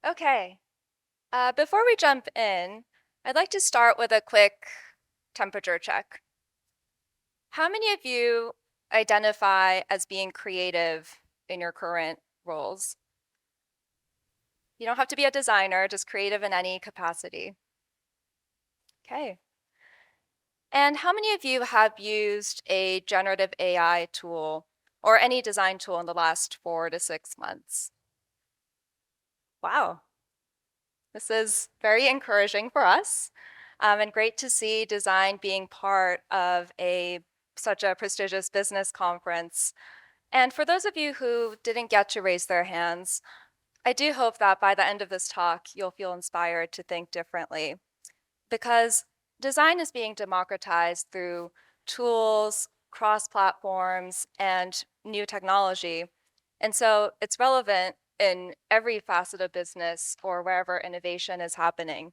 Okay. Before we jump in, I'd like to start with a quick temperature check. How many of you identify as being creative in your current roles? You don't have to be a designer, just creative in any capacity. Okay. And how many of you have used a generative AI tool or any design tool in the last 4 to 6 months? Wow, this is very encouraging for us, and great to see design being part of such a prestigious business conference. And for those of you who didn't get to raise their hands, I do hope that by the end of this talk, you'll feel inspired to think differently, because design is being democratized through tools, cross platforms, and new technology. And so it's relevant in every facet of business or wherever innovation is happening.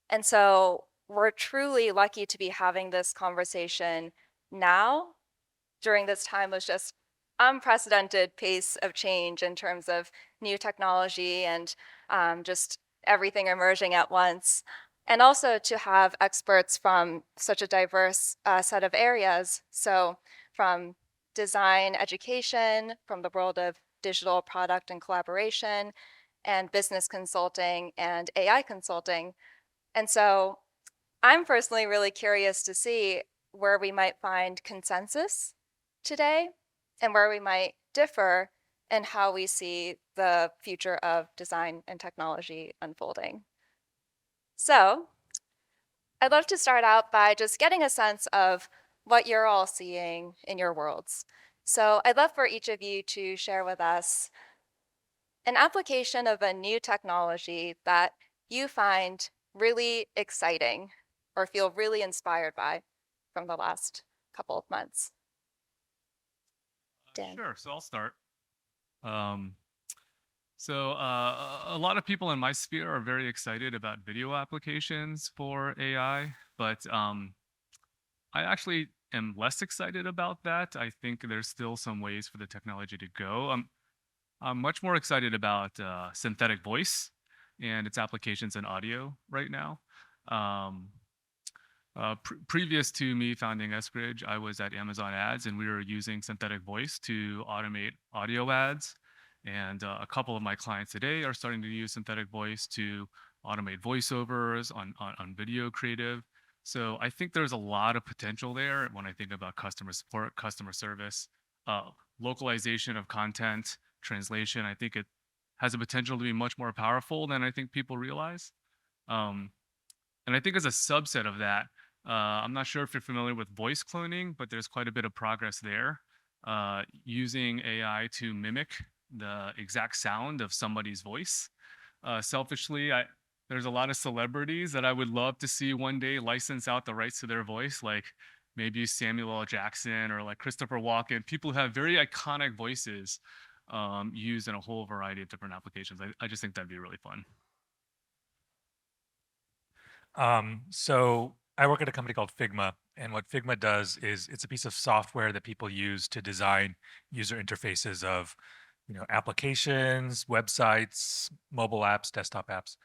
And so we're truly lucky to be having this conversation now during this time of just unprecedented pace of change in terms of new technology and just everything emerging at once. And also to have experts from such a diverse set of areas. So from design education, from the world of digital product and collaboration, and business consulting and AI consulting. And so I'm personally really curious to see where we might find consensus today and where we might differ in how we see the future of design and technology unfolding. So I'd love to start out by just getting a sense of what you're all seeing in your worlds. So I'd love for each of you to share with us an application of a new technology that you find really exciting or feel really inspired by from the last couple of months. Dan. Sure. So I'll start. Um, a lot of people in my sphere are very excited about video applications for AI, but I actually am less excited about that. I think there's still some ways for the technology to go. I'm much more excited about synthetic voice and its applications in audio right now. Um, Previous to me founding Eskridge, I was at Amazon Ads, and we were using synthetic voice to automate audio ads. And a couple of my clients today are starting to use synthetic voice to automate voiceovers on video creative. So I think there's a lot of potential there when I think about customer support, customer service, localization of content, translation. I think it has the potential to be much more powerful than I think people realize. Um, and I think as a subset of that, I'm not sure if you're familiar with voice cloning, but there's quite a bit of progress there, using AI to mimic the exact sound of somebody's voice. Selfishly, there's a lot of celebrities that I would love to see one day license out the rights to their voice, like maybe Samuel L. Jackson or like Christopher Walken, people who have very iconic voices, used in a whole variety of different applications. I just think that'd be really fun. So I work at a company called Figma, and what Figma does is it's a piece of software that people use to design user interfaces of, applications, websites, mobile apps, desktop apps.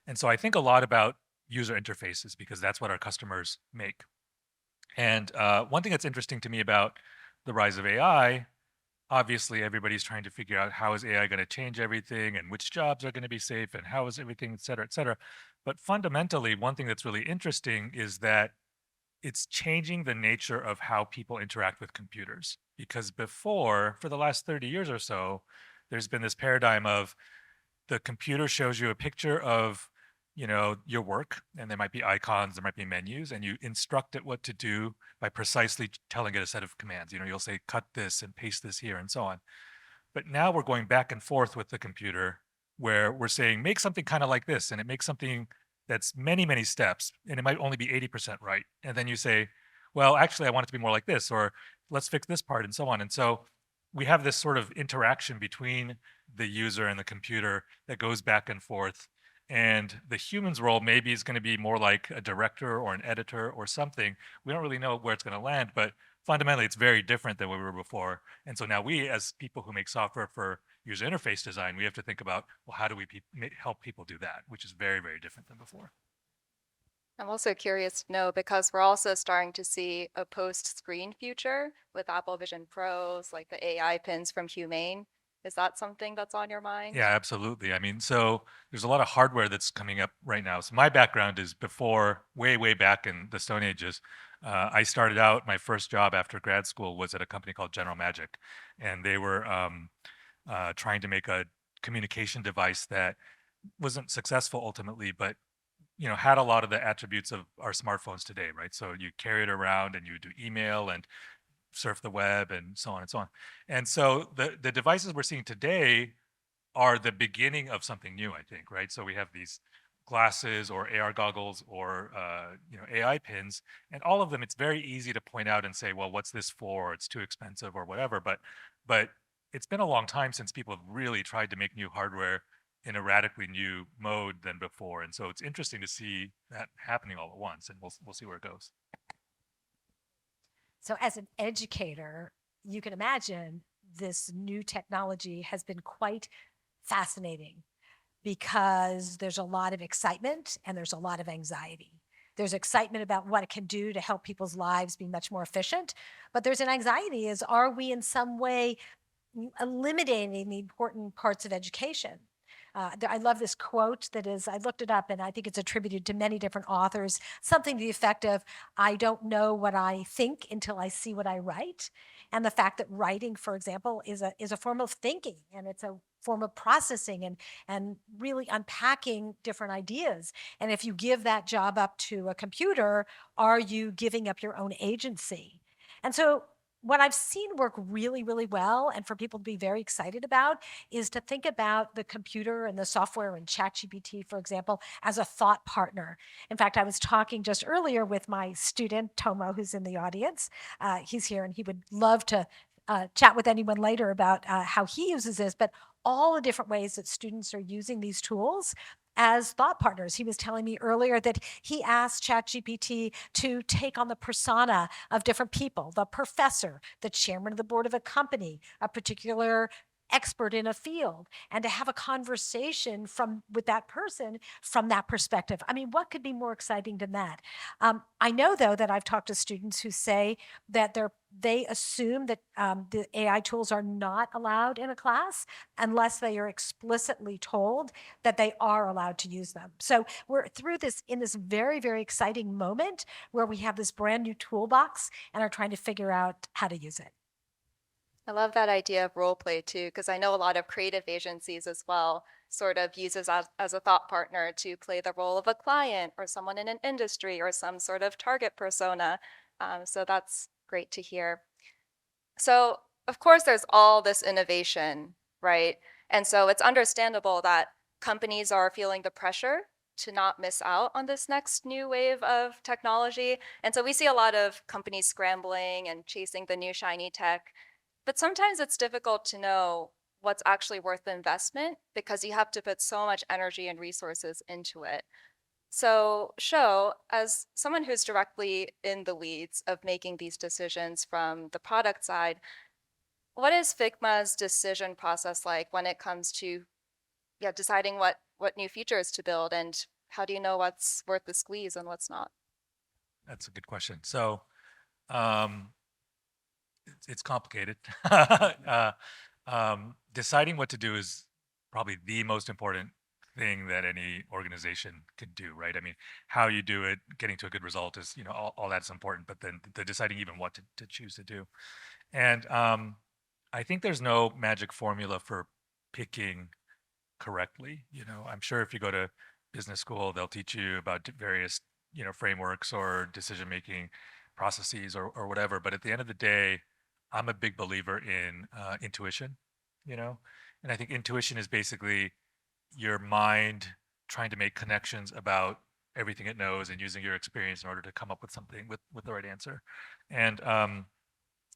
And so I think a lot about user interfaces because that's what our customers make. And one thing that's interesting to me about the rise of AI, obviously everybody's trying to figure out how is AI going to change everything and which jobs are going to be safe and how is everything, et cetera, et cetera. But fundamentally, one thing that's really interesting is that it's changing the nature of how people interact with computers. Because before, for the last 30 years or so, there's been this paradigm of the computer shows you a picture of your work, and there might be icons, there might be menus, and you instruct it what to do by precisely telling it a set of commands. You'll say cut this and paste this here and so on. But now we're going back and forth with the computer where we're saying make something kind of like this, and it makes something that's many many steps, and it might only be 80% right, and then you say, well, actually I want it to be more like this, or let's fix this part and so on. And so we have this sort of interaction between the user and the computer that goes back and forth, and the human's role maybe is going to be more like a director or an editor or something. We don't really know where it's going to land, but fundamentally it's very different than what we were before. And so now we, as people who make software for user interface design, we have to think about, well, how do we help people do that, which is very, very different than before. I'm also curious to know because we're also starting to see a post-screen future with Apple Vision Pros, like the AI pins from Humane. Is that something that's on your mind? Yeah, absolutely. I mean, so there's a lot of hardware that's coming up right now. So my background is before, way, way back in the Stone Ages. I started out, my first job after grad school was at a company called General Magic, and they were trying to make a communication device that wasn't successful ultimately, but had a lot of the attributes of our smartphones today, right? So you carry it around and you do email and surf the web and so on and so on. And so the devices we're seeing today are the beginning of something new, I think, right? So we have these glasses or AR goggles or AI pins, and all of them. It's very easy to point out and say, well, what's this for? It's too expensive or whatever. But it's been a long time since people have really tried to make new hardware in a radically new mode than before, and so it's interesting to see that happening all at once, and we'll see where it goes. So, as an educator, you can imagine this new technology has been quite fascinating because there's a lot of excitement and there's a lot of anxiety. There's excitement about what it can do to help people's lives be much more efficient, but there's an anxiety is are we in some way eliminating the important parts of education? I love this quote that is, I looked it up and I think it's attributed to many different authors, something to the effect of, I don't know what I think until I see what I write. And the fact that writing, for example, is a form of thinking and it's a form of processing and really unpacking different ideas. And if you give that job up to a computer, are you giving up your own agency? And so what I've seen work really, really well, and for people to be very excited about, is to think about the computer and the software and ChatGPT, for example, as a thought partner. In fact, I was talking just earlier with my student, Tomo, who's in the audience. He's here and he would love to chat with anyone later about how he uses this, but all the different ways that students are using these tools as thought partners. He was telling me earlier that he asked ChatGPT to take on the persona of different people, the professor, the chairman of the board of a company, a particular expert in a field, and to have a conversation with that person from that perspective. I mean, what could be more exciting than that? I know, though, that I've talked to students who say that they assume that the AI tools are not allowed in a class unless they are explicitly told that they are allowed to use them. So we're through this in this very, very exciting moment where we have this brand new toolbox and are trying to figure out how to use it. I love that idea of role play too, because I know a lot of creative agencies as well sort of uses as a thought partner to play the role of a client or someone in an industry or some sort of target persona. So that's great to hear. So, of course, there's all this innovation, right? And so it's understandable that companies are feeling the pressure to not miss out on this next new wave of technology. And so we see a lot of companies scrambling and chasing the new shiny tech. But sometimes it's difficult to know what's actually worth the investment because you have to put so much energy and resources into it. So, Sho, as someone who's directly in the weeds of making these decisions from the product side, what is Figma's decision process like when it comes to deciding what new features to build and how do you know what's worth the squeeze and what's not? That's a good question. So it's complicated. Deciding what to do is probably the most important thing that any organization can do, right? I mean, how you do it, getting to a good result is, all that's important, but then the deciding even what to choose to do. And I think there's no magic formula for picking correctly. I'm sure if you go to business school, they'll teach you about various, frameworks or decision making processes or whatever. But at the end of the day, I'm a big believer in intuition, you know, and I think intuition is basically your mind trying to make connections about everything it knows and using your experience in order to come up with something with the right answer. And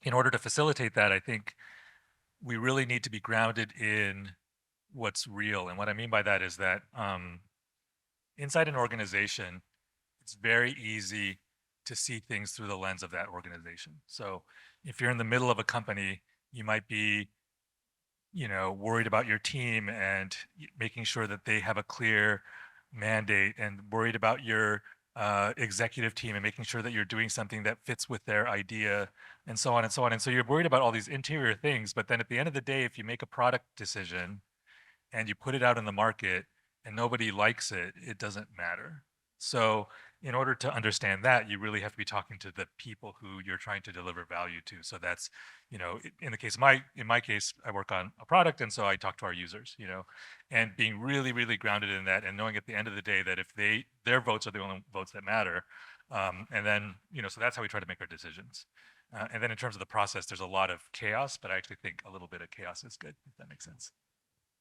in order to facilitate that, I think we really need to be grounded in what's real. And what I mean by that is that inside an organization, it's very easy to see things through the lens of that organization. So if you're in the middle of a company, you might be, worried about your team and making sure that they have a clear mandate, and worried about your executive team and making sure that you're doing something that fits with their idea, and so on and so on. And so you're worried about all these interior things, but then at the end of the day, if you make a product decision and you put it out in the market and nobody likes it, it doesn't matter. So, in order to understand that, you really have to be talking to the people who you're trying to deliver value to. So that's, in the case of in my case, I work on a product, and so I talk to our users, and being really, really grounded in that, and knowing at the end of the day that if their votes are the only votes that matter, and then, so that's how we try to make our decisions. And then in terms of the process, there's a lot of chaos, but I actually think a little bit of chaos is good, if that makes sense.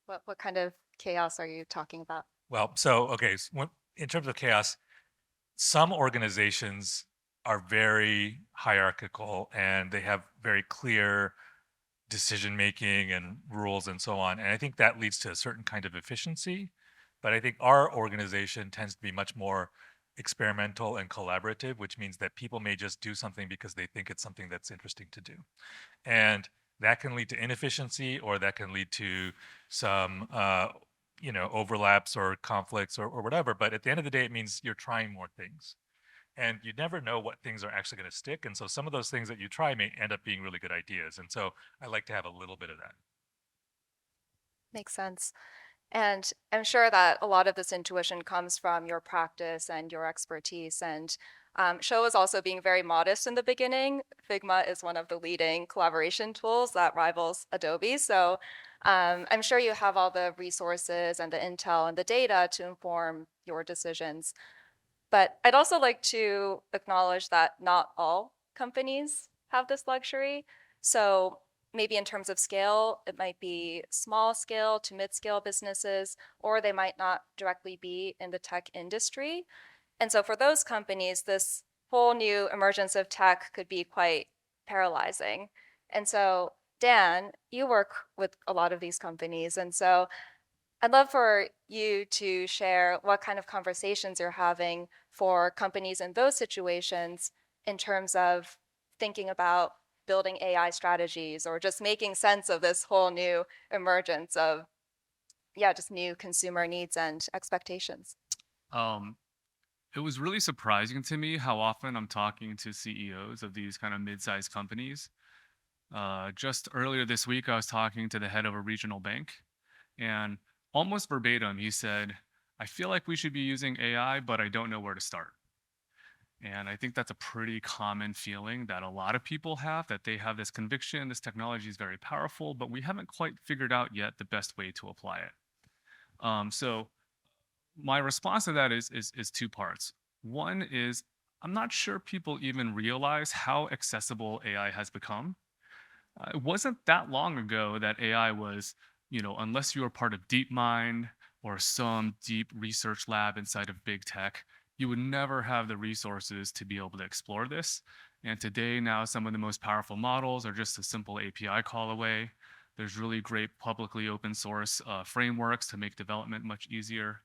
What kind of chaos are you talking about? Well, so okay, in terms of chaos, some organizations are very hierarchical and they have very clear decision making and rules and so on. And I think that leads to a certain kind of efficiency. But I think our organization tends to be much more experimental and collaborative, which means that people may just do something because they think it's something that's interesting to do. And that can lead to inefficiency, or that can lead to some overlaps or conflicts or whatever. But at the end of the day, it means you're trying more things, and you never know what things are actually going to stick. And so some of those things that you try may end up being really good ideas. And so I like to have a little bit of that. Makes sense. And I'm sure that a lot of this intuition comes from your practice and your expertise. And Show is also being very modest in the beginning. Figma is one of the leading collaboration tools that rivals Adobe. So I'm sure you have all the resources and the intel and the data to inform your decisions. But I'd also like to acknowledge that not all companies have this luxury. So maybe in terms of scale, it might be small scale to mid scale businesses, or they might not directly be in the tech industry. And so for those companies, this whole new emergence of tech could be quite paralyzing. And so, Dan, you work with a lot of these companies. And so I'd love for you to share what kind of conversations you're having for companies in those situations in terms of thinking about building AI strategies or just making sense of this whole new emergence of, yeah, just new consumer needs and expectations. Um, it was really surprising to me how often I'm talking to CEOs of these kind of mid-sized companies. Just earlier this week, I was talking to the head of a regional bank, and almost verbatim, he said, "I feel like we should be using AI, but I don't know where to start." And I think that's a pretty common feeling that a lot of people have, that they have this conviction, this technology is very powerful, but we haven't quite figured out yet the best way to apply it. So my response to that is two parts. One is I'm not sure people even realize how accessible AI has become. It wasn't that long ago that AI was, unless you were part of DeepMind or some deep research lab inside of big tech, you would never have the resources to be able to explore this. And today, now some of the most powerful models are just a simple API call away. There's really great publicly open source frameworks to make development much easier.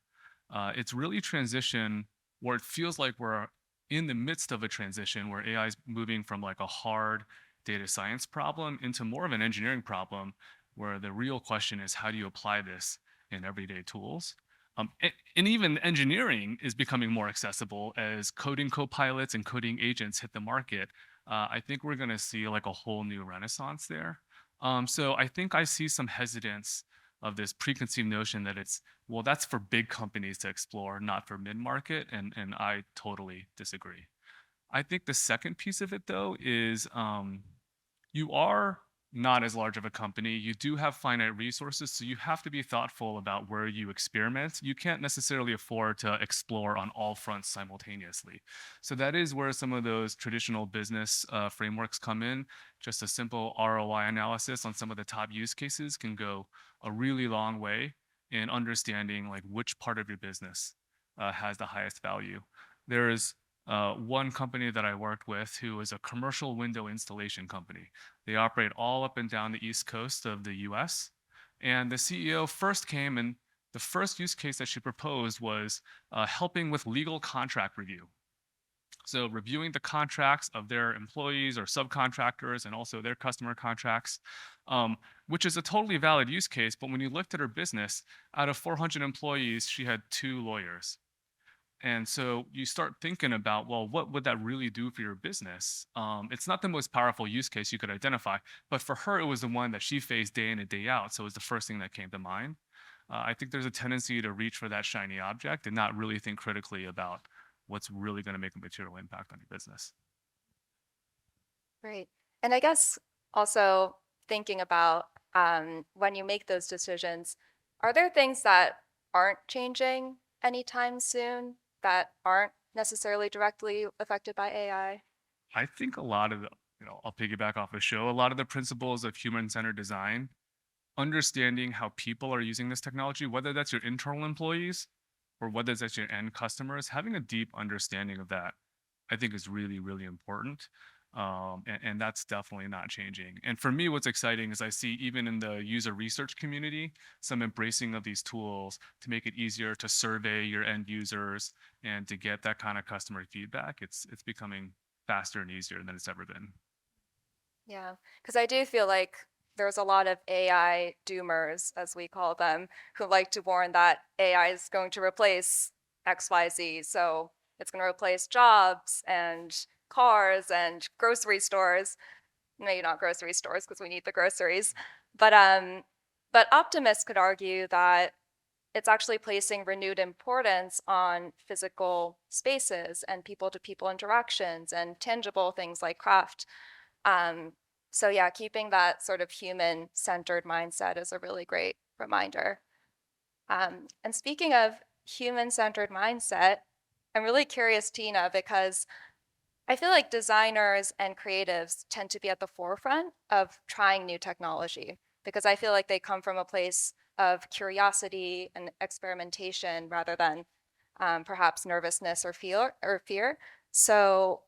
It's really transition where it feels like we're in the midst of a transition where AI is moving from like a hard data science problem into more of an engineering problem, where the real question is how do you apply this in everyday tools? And even engineering is becoming more accessible as coding co-pilots and coding agents hit the market. I think we're going to see like a whole new renaissance there. So I think I see some hesitance of this preconceived notion that it's, well, that's for big companies to explore, not for mid-market, and I totally disagree. I think the second piece of it, though, is you are not as large of a company. You do have finite resources, so you have to be thoughtful about where you experiment. You can't necessarily afford to explore on all fronts simultaneously. So that is where some of those traditional business frameworks come in. Just a simple ROI analysis on some of the top use cases can go a really long way in understanding like which part of your business has the highest value. There is one company that I worked with who is a commercial window installation company. They operate all up and down the East Coast of the US. And the CEO first came, and the first use case that she proposed was helping with legal contract review. So reviewing the contracts of their employees or subcontractors and also their customer contracts, which is a totally valid use case. But when you looked at her business, out of 400 employees, she had 2 lawyers. And so you start thinking about, well, what would that really do for your business? It's not the most powerful use case you could identify, but for her, it was the one that she faced day in and day out. So it was the first thing that came to mind. I think there's a tendency to reach for that shiny object and not really think critically about what's really going to make a material impact on your business. Great. And I guess also thinking about when you make those decisions, are there things that aren't changing anytime soon that aren't necessarily directly affected by AI? I think a lot of the, I'll piggyback off the show, a lot of the principles of human-centered design, understanding how people are using this technology, whether that's your internal employees or whether that's your end customers, having a deep understanding of that, I think is really, really important. And that's definitely not changing. And for me, what's exciting is I see even in the user research community, some embracing of these tools to make it easier to survey your end users and to get that kind of customer feedback. It's becoming faster and easier than it's ever been. Yeah, because I do feel like there's a lot of AI doomers, as we call them, who like to warn that AI is going to replace XYZ. So it's going to replace jobs and cars and grocery stores. Maybe not grocery stores because we need the groceries. But optimists could argue that it's actually placing renewed importance on physical spaces and people-to-people interactions and tangible things like craft. Um, so yeah, keeping that sort of human-centered mindset is a really great reminder. And speaking of human-centered mindset, I'm really curious, Tina, because I feel like designers and creatives tend to be at the forefront of trying new technology because I feel like they come from a place of curiosity and experimentation rather than perhaps nervousness or fear. So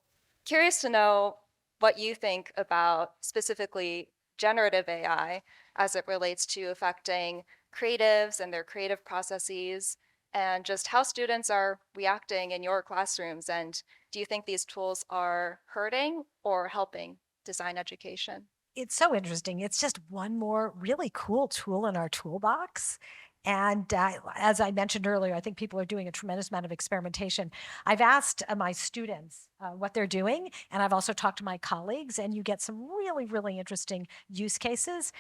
curious to know what you think about specifically generative AI as it relates to affecting creatives and their creative processes and just how students are reacting in your classrooms. And do you think these tools are hurting or helping design education? It's so interesting. It's just one more really cool tool in our toolbox. And as I mentioned earlier, I think people are doing a tremendous amount of experimentation. I've asked my students what they're doing, and I've also talked to my colleagues, and you get some really, really interesting use cases.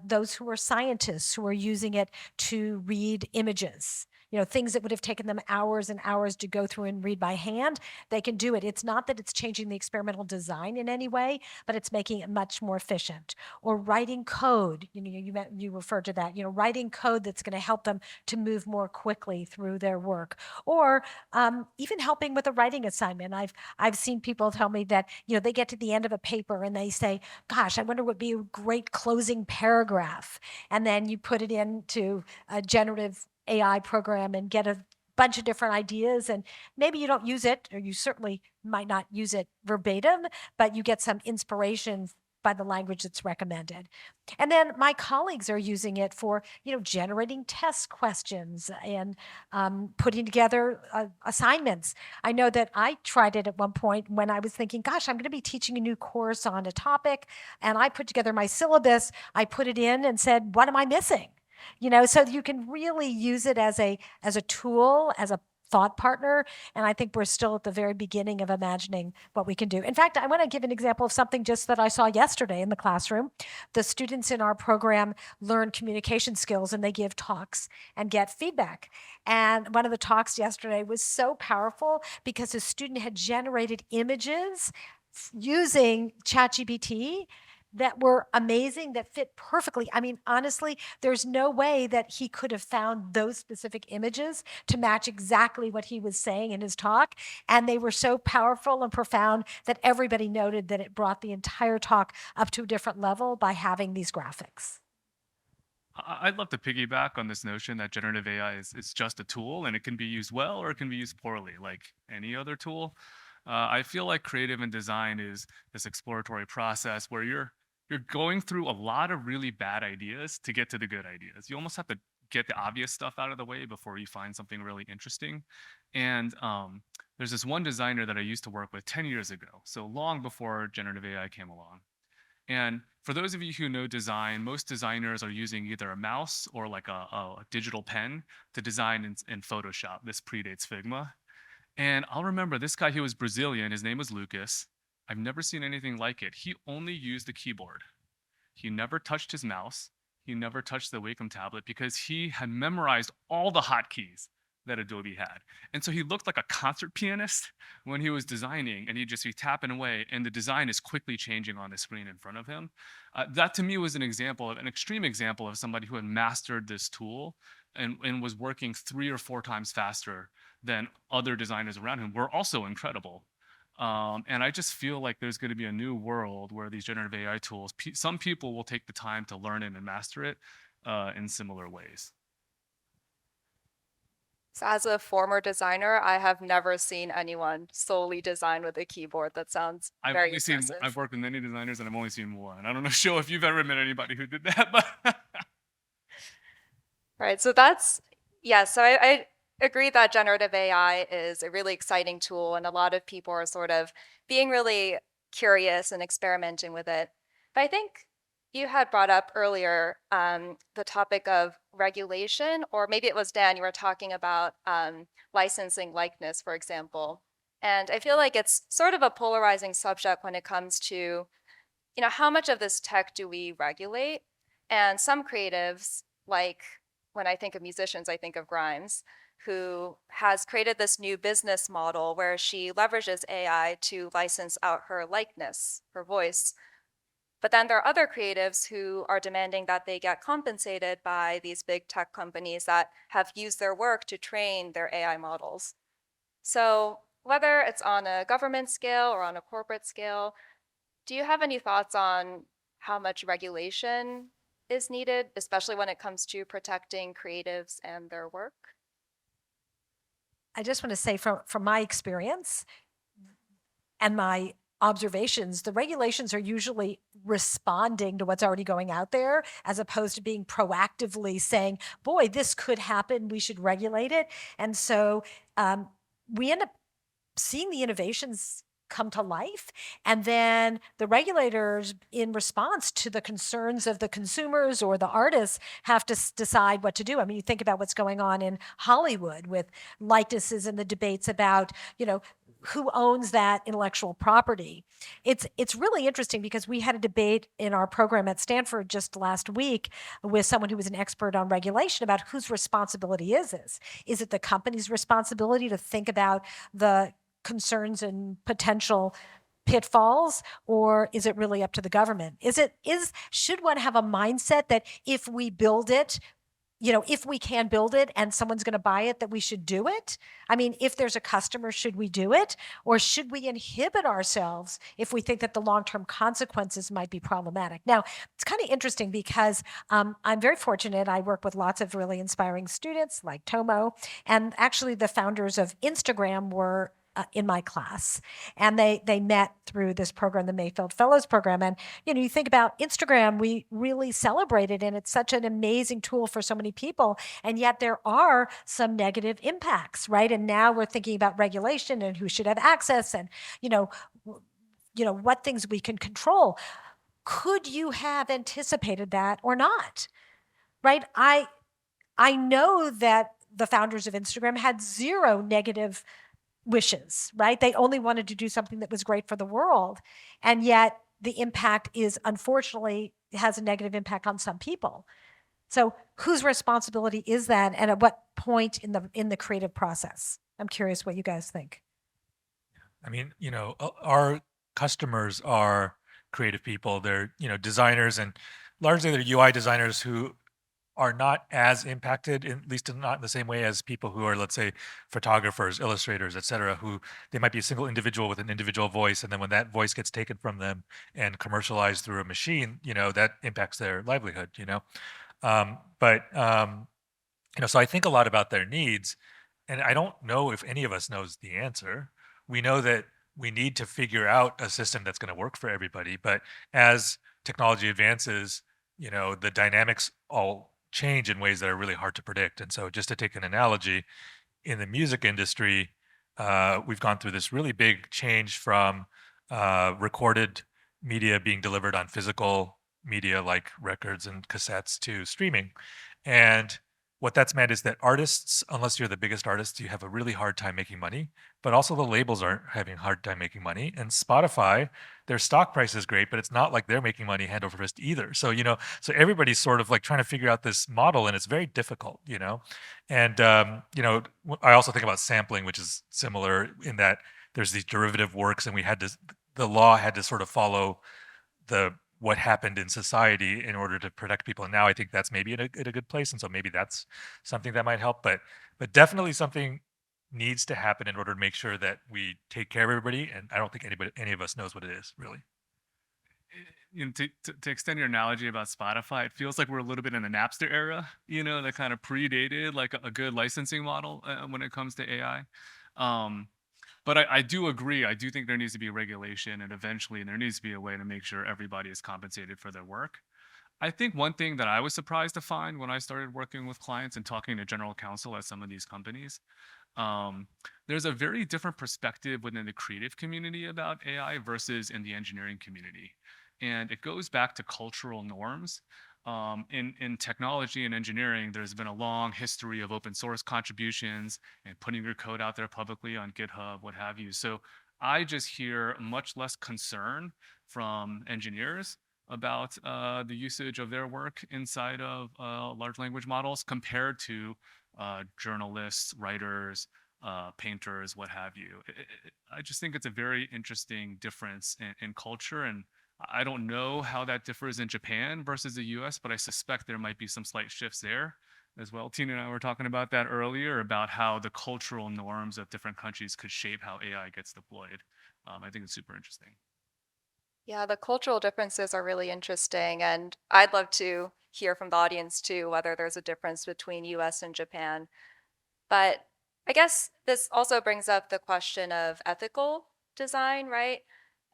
Those who are scientists who are using it to read images, things that would have taken them hours and hours to go through and read by hand, they can do it. It's not that it's changing the experimental design in any way, but it's making it much more efficient. Or writing code, you referred to that, writing code that's going to help them to move more quickly through their work. Or even helping with a writing assignment. I've seen people tell me that they get to the end of a paper and they say, "Gosh, I wonder what would be a great closing paragraph," and then you put it into a generative AI program and get a bunch of different ideas, and maybe you don't use it, or you certainly might not use it verbatim, but you get some inspiration by the language that's recommended. And then my colleagues are using it for, generating test questions and putting together assignments. I know that I tried it at one point when I was thinking, gosh, I'm going to be teaching a new course on a topic, and I put together my syllabus. I put it in and said, what am I missing? So you can really use it as a tool, as a thought partner. And I think we're still at the very beginning of imagining what we can do. In fact, I want to give an example of something just that I saw yesterday in the classroom. The students in our program learn communication skills and they give talks and get feedback. And one of the talks yesterday was so powerful because a student had generated images using ChatGPT that were amazing, that fit perfectly. I mean, honestly, there's no way that he could have found those specific images to match exactly what he was saying in his talk. And they were so powerful and profound that everybody noted that it brought the entire talk up to a different level by having these graphics. I'd love to piggyback on this notion that generative AI is just a tool and it can be used well or it can be used poorly, like any other tool. I feel like creative and design is this exploratory process where you're going through a lot of really bad ideas to get to the good ideas. You almost have to get the obvious stuff out of the way before you find something really interesting. And there's this one designer that I used to work with 10 years ago, so long before generative AI came along. And for those of you who know design, most designers are using either a mouse or like a digital pen to design in Photoshop. This predates Figma. And I'll remember this guy, he was Brazilian. His name was Lucas. I've never seen anything like it. He only used the keyboard. He never touched his mouse. He never touched the Wacom tablet because he had memorized all the hotkeys that Adobe had. And so he looked like a concert pianist when he was designing, and he'd just be tapping away, and the design is quickly changing on the screen in front of him. That to me was an example of an extreme example of somebody who had mastered this tool and was working 3 or 4 times faster than other designers around him were also incredible. And I just feel like there's going to be a new world where these generative AI tools, some people will take the time to learn it and master it in similar ways. So as a former designer, I have never seen anyone solely design with a keyboard. That sounds very impressive. I've worked with many designers and I've only seen one. I don't know, Show, if you've ever met anybody who did that, but. Right. So that's, yeah, so I agree that generative AI is a really exciting tool, and a lot of people are sort of being really curious and experimenting with it. But I think you had brought up earlier the topic of regulation, or maybe it was Dan, you were talking about licensing likeness, for example. And I feel like it's sort of a polarizing subject when it comes to, how much of this tech do we regulate? And some creatives, like when I think of musicians, I think of Grimes, who has created this new business model where she leverages AI to license out her likeness, her voice. But then there are other creatives who are demanding that they get compensated by these big tech companies that have used their work to train their AI models. So whether it's on a government scale or on a corporate scale, do you have any thoughts on how much regulation is needed, especially when it comes to protecting creatives and their work? I just want to say from my experience and my observations, the regulations are usually responding to what's already going out there as opposed to being proactively saying, boy, this could happen, we should regulate it. And so we end up seeing the innovations come to life. And then the regulators, in response to the concerns of the consumers or the artists, have to decide what to do. I mean, you think about what's going on in Hollywood with likenesses and the debates about, who owns that intellectual property. It's really interesting because we had a debate in our program at Stanford just last week with someone who was an expert on regulation about whose responsibility is this. Is it the company's responsibility to think about the concerns and potential pitfalls, or is it really up to the government? Should one have a mindset that if we build it, if we can build it and someone's going to buy it, that we should do it? I mean, if there's a customer, should we do it? Or should we inhibit ourselves if we think that the long-term consequences might be problematic? Now, it's kind of interesting because I'm very fortunate. I work with lots of really inspiring students like Tomo, and actually the founders of Instagram were in my class, and they met through this program, the Mayfield Fellows Program. And you think about Instagram, we really celebrate it, and it's such an amazing tool for so many people. And yet there are some negative impacts, right? And now we're thinking about regulation and who should have access, and what things we can control. Could you have anticipated that or not? Right? I know that the founders of Instagram had zero negative wishes, right? They only wanted to do something that was great for the world. And yet the impact is, unfortunately, has a negative impact on some people. So whose responsibility is that, and at what point in the creative process? I'm curious what you guys think. I mean, our customers are creative people. They're, designers, and largely they're UI designers who are not as impacted, at least not in the same way as people who are, let's say, photographers, illustrators, et cetera, who they might be a single individual with an individual voice. And then when that voice gets taken from them and commercialized through a machine, that impacts their livelihood, so I think a lot about their needs, and I don't know if any of us knows the answer. We know that we need to figure out a system that's going to work for everybody, but as technology advances, the dynamics all change in ways that are really hard to predict. And so just to take an analogy, in the music industry, we've gone through this really big change from recorded media being delivered on physical media like records and cassettes to streaming. And what that's meant is that artists, unless you're the biggest artist, you have a really hard time making money, but also the labels aren't having a hard time making money. And Spotify, their stock price is great, but it's not like they're making money hand over fist either. So, so everybody's sort of like trying to figure out this model and it's very difficult. And, I also think about sampling, which is similar in that there's these derivative works and the law had to sort of follow what happened in society in order to protect people. And now I think that's maybe in a good place. And so maybe that's something that might help, but definitely something needs to happen in order to make sure that we take care of everybody. And I don't think any of us knows what it is really. To extend your analogy about Spotify, it feels like we're a little bit in the Napster era, that kind of predated like a good licensing model when it comes to AI. But I do agree. I do think there needs to be regulation, and eventually there needs to be a way to make sure everybody is compensated for their work. I think one thing that I was surprised to find when I started working with clients and talking to general counsel at some of these companies, um, there's a very different perspective within the creative community about AI versus in the engineering community. And it goes back to cultural norms. In technology and engineering, there's been a long history of open source contributions and putting your code out there publicly on GitHub, what have you. So I just hear much less concern from engineers about the usage of their work inside of large language models compared to journalists, writers, painters, what have you. I just think it's a very interesting difference in culture, and I don't know how that differs in Japan versus the US, but I suspect there might be some slight shifts there as well. Tina and I were talking about that earlier, about how the cultural norms of different countries could shape how AI gets deployed. I think it's super interesting. Yeah, the cultural differences are really interesting, and I'd love to hear from the audience too, whether there's a difference between US and Japan. But I guess this also brings up the question of ethical design, right?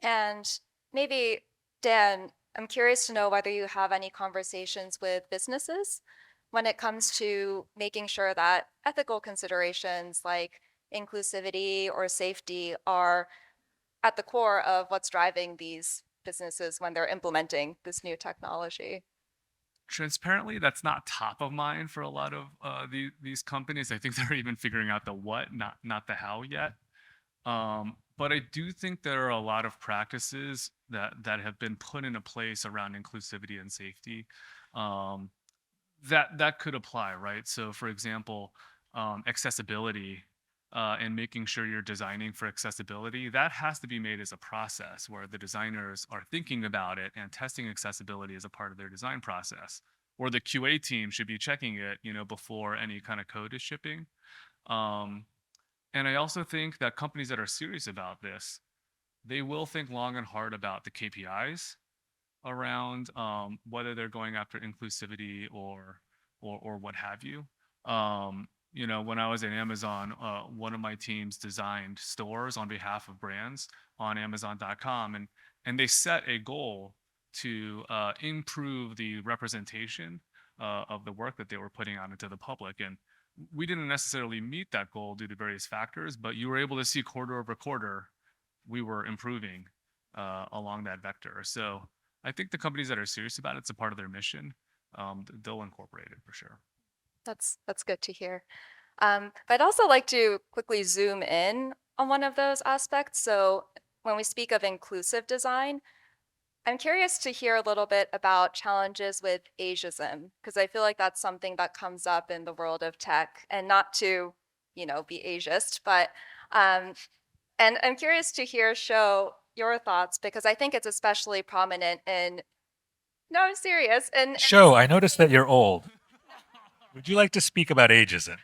And maybe, Dan, I'm curious to know whether you have any conversations with businesses when it comes to making sure that ethical considerations like inclusivity or safety are at the core of what's driving these businesses when they're implementing this new technology. Transparently, that's not top of mind for a lot of these companies. I think they're even figuring out the what, not the how yet. But I do think there are a lot of practices that have been put into place around inclusivity and safety um, that could apply, right? So, for example, accessibility and making sure you're designing for accessibility, that has to be made as a process where the designers are thinking about it and testing accessibility as a part of their design process. Or the QA team should be checking it, before any kind of code is shipping. Um, and I also think that companies that are serious about this, they will think long and hard about the KPIs around whether they're going after inclusivity or what have you. When I was at Amazon, one of my teams designed stores on behalf of brands on Amazon.com, and they set a goal to improve the representation of the work that they were putting out into the public. And we didn't necessarily meet that goal due to various factors, but you were able to see quarter over quarter we were improving along that vector. So I think the companies that are serious about it's a part of their mission. They'll incorporate it for sure. That's good to hear. But I'd also like to quickly zoom in on one of those aspects. So when we speak of inclusive design, I'm curious to hear a little bit about challenges with ageism, because I feel like that's something that comes up in the world of tech, and not to, be ageist, but and I'm curious to hear, Show, your thoughts, because I think it's especially prominent in, no, I'm serious, and Show, I noticed that you're old. Would you like to speak about ageism?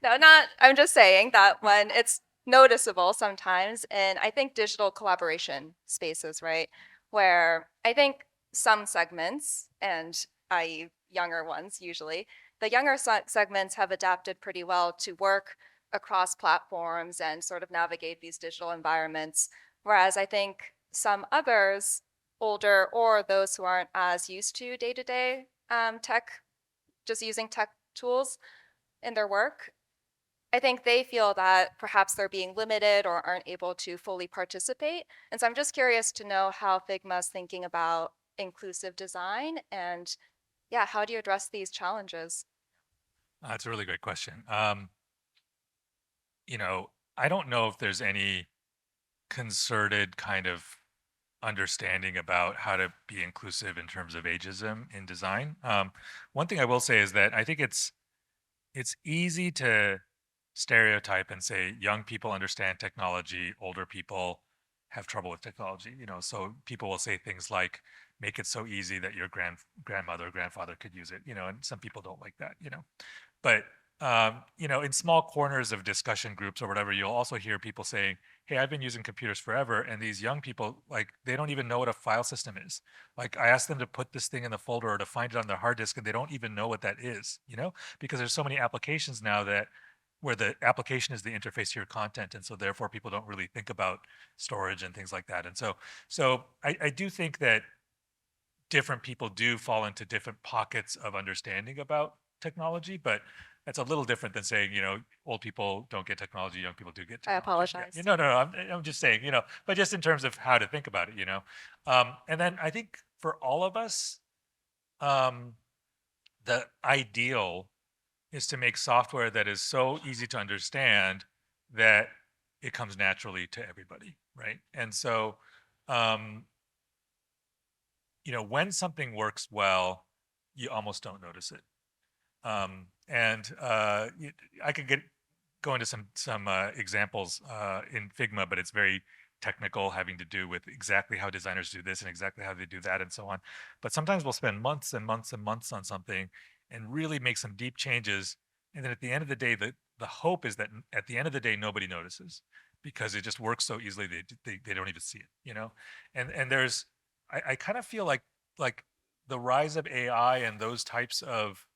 no, not, I'm just saying that when it's noticeable sometimes, and I think digital collaboration spaces, right? Where I think some segments, and i.e., younger ones usually, the younger segments have adapted pretty well to work across platforms and sort of navigate these digital environments. Whereas I think some others, older or those who aren't as used to day to day tech, just using tech tools in their work, I think they feel that perhaps they're being limited or aren't able to fully participate. And so I'm just curious to know how Figma's thinking about inclusive design and yeah, how do you address these challenges? That's a really great question. You know, I don't know if there's any concerted kind of understanding about how to be inclusive in terms of ageism in design. One thing I will say is that I think it's easy to stereotype and say young people understand technology, older people have trouble with technology. You know, so people will say things like, "Make it so easy that your grandmother or grandfather could use it." You know, and some people don't like that. You know, but you know, in small corners of discussion groups or whatever, you'll also hear people saying, "Hey, I've been using computers forever," and these young people, like, they don't even know what a file system is. Like, I asked them to put this thing in the folder or to find it on their hard disk, and they don't even know what that is. You know, because there's so many applications now that where the application is the interface to your content, and so therefore people don't really think about storage and things like that. And so I do think that different people do fall into different pockets of understanding about technology, but that's a little different than saying, you know, old people don't get technology, young people do get I technology. Yeah, apologize. no, no, no, I'm just saying, you know, but just in terms of how to think about it, you know. And then I think for all of us, um, the ideal is to make software that is so easy to understand that it comes naturally to everybody, right? And so, um, you know, when something works well, you almost don't notice it. I could go into some examples in Figma, but it's very technical, having to do with exactly how designers do this and exactly how they do that and so on. But sometimes we'll spend months and months and months on something and really make some deep changes. And then at the end of the day, the hope is that at the end of the day, nobody notices because it just works so easily they don't even see it, you know. And there's I kind of feel like the rise of AI and those types of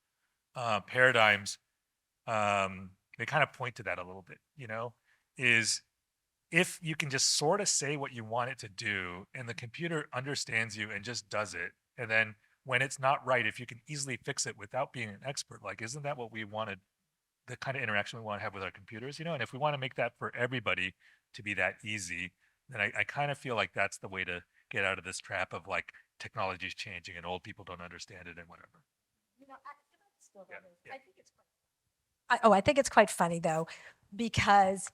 paradigms, they kind of point to that a little bit, you know, is if you can just sort of say what you want it to do and the computer understands you and just does it. And then when it's not right, if you can easily fix it without being an expert, like, isn't that what we wanted? The kind of interaction we want to have with our computers, you know? And if we want to make that for everybody to be that easy, then I kind of feel like that's the way to get out of this trap of like technology is changing and old people don't understand it and whatever. You know, still Yeah. Yeah. I think it's I think it's quite funny though, because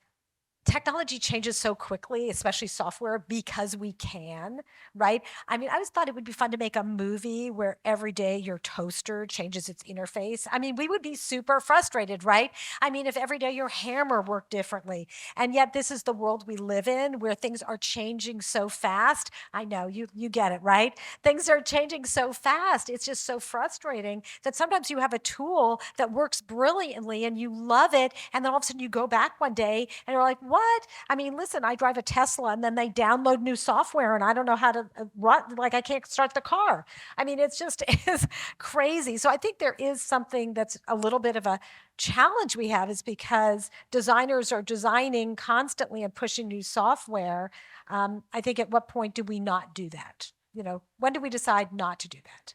technology changes so quickly, especially software, because we can, right? I mean, I just thought it would be fun to make a movie where every day your toaster changes its interface. I mean, we would be super frustrated, right? I mean, if every day your hammer worked differently. And yet this is the world we live in where things are changing so fast. I know you get it, right? Things are changing so fast. It's just so frustrating that sometimes you have a tool that works brilliantly and you love it. And then all of a sudden you go back one day and you're like, what? I mean, listen, I drive a Tesla and then they download new software and I don't know how to run, like I can't start the car. I mean, it's just is crazy. So I think there is something that's a little bit of a challenge we have is because designers are designing constantly and pushing new software. I think at what point do we not do that? You know, when do we decide not to do that?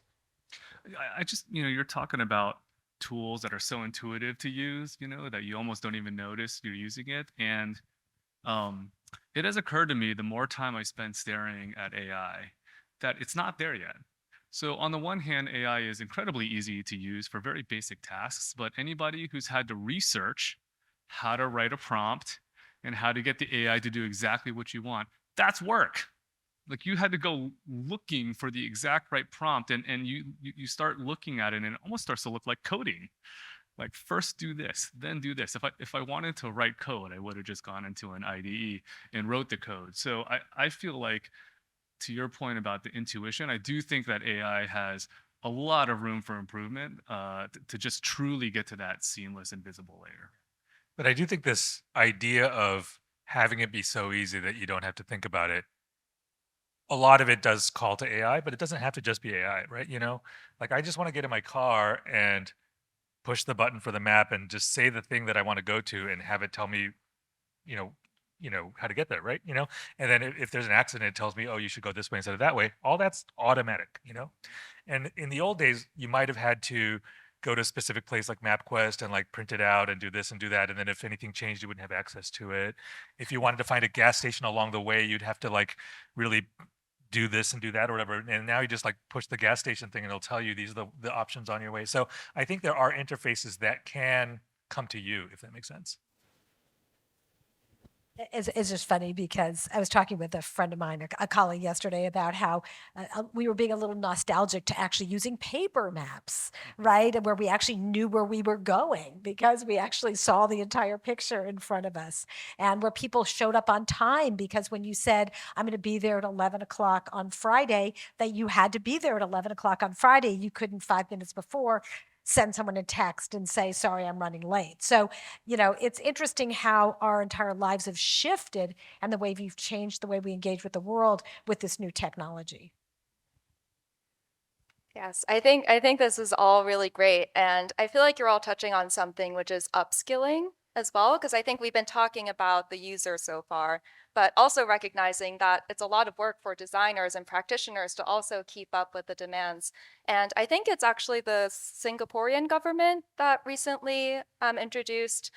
I just, you know, you're talking about tools that are so intuitive to use, you know, that you almost don't even notice you're using it. And um, it has occurred to me the more time I spend staring at AI that it's not there yet. So on the one hand, AI is incredibly easy to use for very basic tasks, but anybody who's had to research how to write a prompt and how to get the AI to do exactly what you want, that's work. Like you had to go looking for the exact right prompt and you start looking at it and it almost starts to look like coding. Like first do this, then do this. If I wanted to write code, I would have just gone into an IDE and wrote the code. So I feel like to your point about the intuition, I do think that AI has a lot of room for improvement to just truly get to that seamless and visible layer. But I do think this idea of having it be so easy that you don't have to think about it, a lot of it does call to AI, but it doesn't have to just be AI, right? You know, like I just want to get in my car and push the button for the map and just say the thing that I want to go to and have it tell me, you know, how to get there, right? You know, and then if there's an accident, it tells me, oh, you should go this way instead of that way. All that's automatic, you know. And in the old days, you might have had to go to a specific place like MapQuest and like print it out and do this and do that. And then if anything changed, you wouldn't have access to it. If you wanted to find a gas station along the way, you'd have to like really do this and do that or whatever. And now you just like push the gas station thing and it'll tell you these are the options on your way. So I think there are interfaces that can come to you, if that makes sense. It's just funny because I was talking with a friend of mine, a colleague yesterday, about how we were being a little nostalgic to actually using paper maps, right? And where we actually knew where we were going because we actually saw the entire picture in front of us, and where people showed up on time because when you said, I'm going to be there at 11 o'clock on Friday, that you had to be there at 11 o'clock on Friday. You couldn't 5 minutes before send someone a text and say, sorry, I'm running late. So, it's interesting how our entire lives have shifted and the way we've changed the way we engage with the world with this new technology. Yes, I think this is all really great. And I feel like you're all touching on something which is upskilling as well, because I think we've been talking about the user so far, but also recognizing that it's a lot of work for designers and practitioners to also keep up with the demands. And I think it's actually the Singaporean government that recently introduced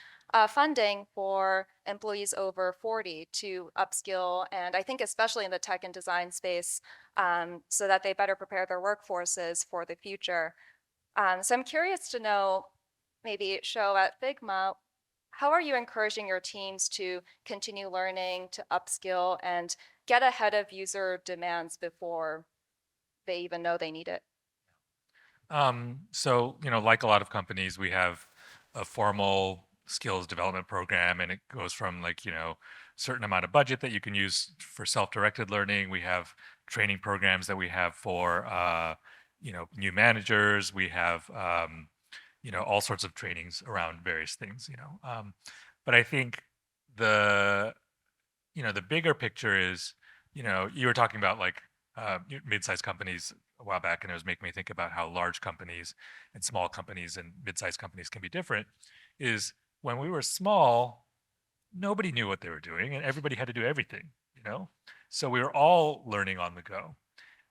funding for employees over 40 to upskill. And I think especially in the tech and design space, so that they better prepare their workforces for the future. So I'm curious to know, maybe show at Figma, how are you encouraging your teams to continue learning, to upskill, and get ahead of user demands before they even know they need it? So, like a lot of companies, we have a formal skills development program, and it goes from like, certain amount of budget that you can use for self-directed learning. We have training programs that we have for, new managers. We have, all sorts of trainings around various things. But I think the the bigger picture is, you were talking about like mid-sized companies a while back, and it was making me think about how large companies and small companies and mid-sized companies can be different. Is when we were small, nobody knew what they were doing, and everybody had to do everything. So we were all learning on the go.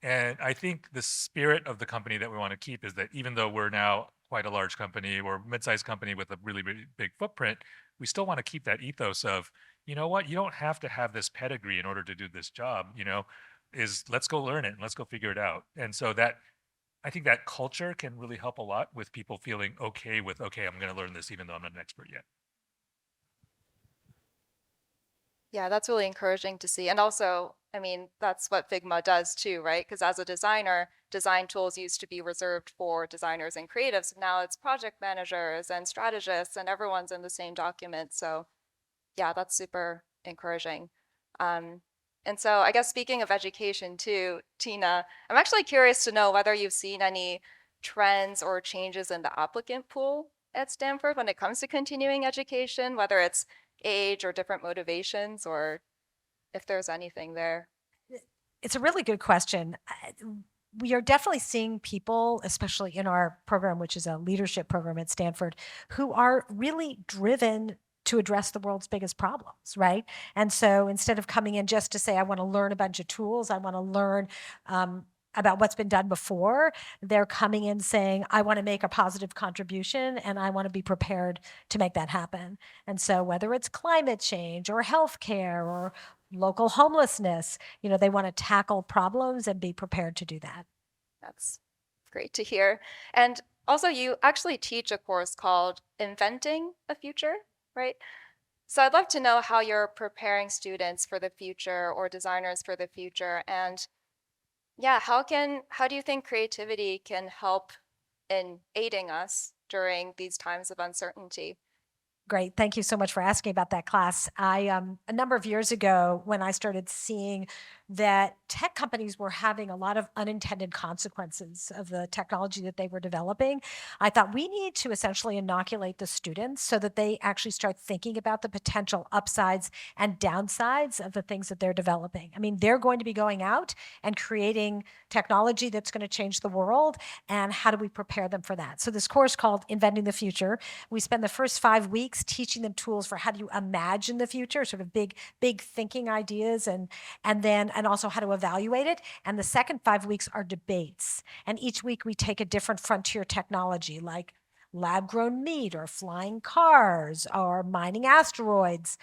And I think the spirit of the company that we want to keep is that even though we're now quite a large company or mid-sized company with a really, really big footprint, we still want to keep that ethos of, you know what, you don't have to have this pedigree in order to do this job, is let's go learn it and let's go figure it out. And so that I think that culture can really help a lot with people feeling okay with, okay, I'm going to learn this even though I'm not an expert yet. Yeah, that's really encouraging to see. And also, I mean, that's what Figma does too, right? Because as a designer, design tools used to be reserved for designers and creatives. Now it's project managers and strategists, and everyone's in the same document. So yeah, that's super encouraging. Um, and so I guess speaking of education too, Tina, I'm actually curious to know whether you've seen any trends or changes in the applicant pool at Stanford when it comes to continuing education, whether it's age or different motivations, or if there's anything there. It's a really good question. We are definitely seeing people, especially in our program, which is a leadership program at Stanford, who are really driven to address the world's biggest problems, right? And so instead of coming in just to say, I want to learn a bunch of tools, I want to learn about what's been done before, they're coming in saying, I want to make a positive contribution and I want to be prepared to make that happen. And so whether it's climate change or healthcare or local homelessness, they want to tackle problems and be prepared to do that. That's great to hear. And also, you actually teach a course called Inventing a Future, right? So I'd love to know how you're preparing students for the future or designers for the future. And yeah, how do you think creativity can help in aiding us during these times of uncertainty? Great. Thank you so much for asking about that class. A number of years ago, when I started seeing that tech companies were having a lot of unintended consequences of the technology that they were developing, I thought we need to essentially inoculate the students so that they actually start thinking about the potential upsides and downsides of the things that they're developing. I mean, they're going to be going out and creating technology that's going to change the world. And how do we prepare them for that? So this course called Inventing the Future, we spend the first 5 weeks teaching them tools for how do you imagine the future, sort of big thinking ideas, and also how to evaluate it. And the second 5 weeks are debates. And each week we take a different frontier technology like lab grown meat or flying cars or mining asteroids,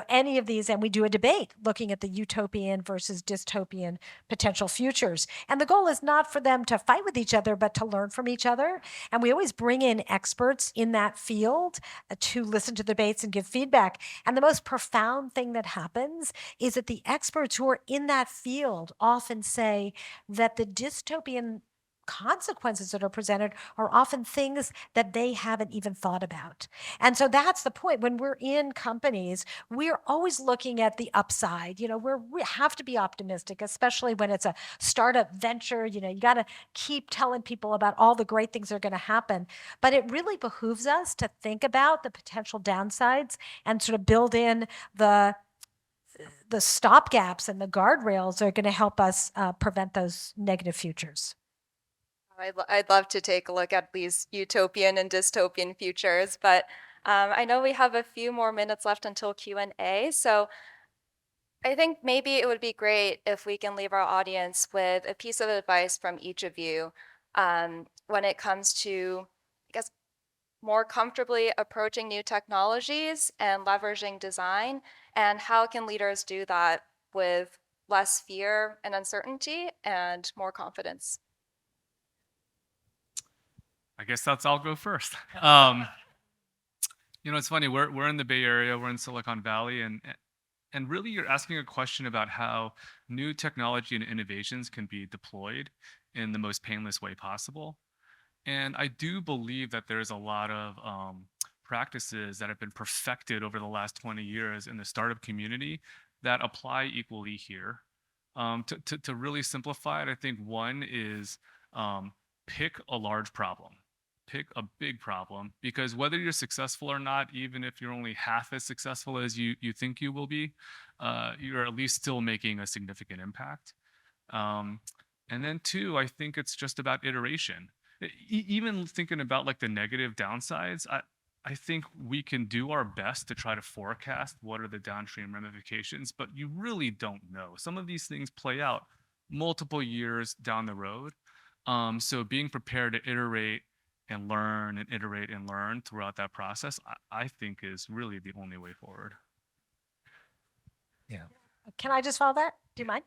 any of these. And we do a debate looking at the utopian versus dystopian potential futures. And the goal is not for them to fight with each other, but to learn from each other. And we always bring in experts in that field to listen to debates and give feedback. And the most profound thing that happens is that the experts who are in that field often say that the dystopian consequences that are presented are often things that they haven't even thought about. And so that's the point. When we're in companies, we're always looking at the upside. We have to be optimistic, especially when it's a startup venture. You got to keep telling people about all the great things that are going to happen. But it really behooves us to think about the potential downsides and sort of build in the stop gaps and the guardrails that are going to help us prevent those negative futures. I'd love to take a look at these utopian and dystopian futures, but I know we have a few more minutes left until Q&A, so I think maybe it would be great if we can leave our audience with a piece of advice from each of you when it comes to, I guess, more comfortably approaching new technologies and leveraging design, and how can leaders do that with less fear and uncertainty and more confidence? I guess I'll go first. It's funny. We're in the Bay Area. We're in Silicon Valley, and really, you're asking a question about how new technology and innovations can be deployed in the most painless way possible. And I do believe that there's a lot of practices that have been perfected over the last 20 years in the startup community that apply equally here. To really simplify it, I think one is pick a large problem. Pick a big problem, because whether you're successful or not, even if you're only half as successful as you think you will be, you're at least still making a significant impact. And then two, I think it's just about iteration. Even thinking about like the negative downsides, I think we can do our best to try to forecast what are the downstream ramifications, but you really don't know. Some of these things play out multiple years down the road. So being prepared to iterate and learn and iterate and learn throughout that process, I think is really the only way forward. Yeah. Can I just follow that? Do you mind?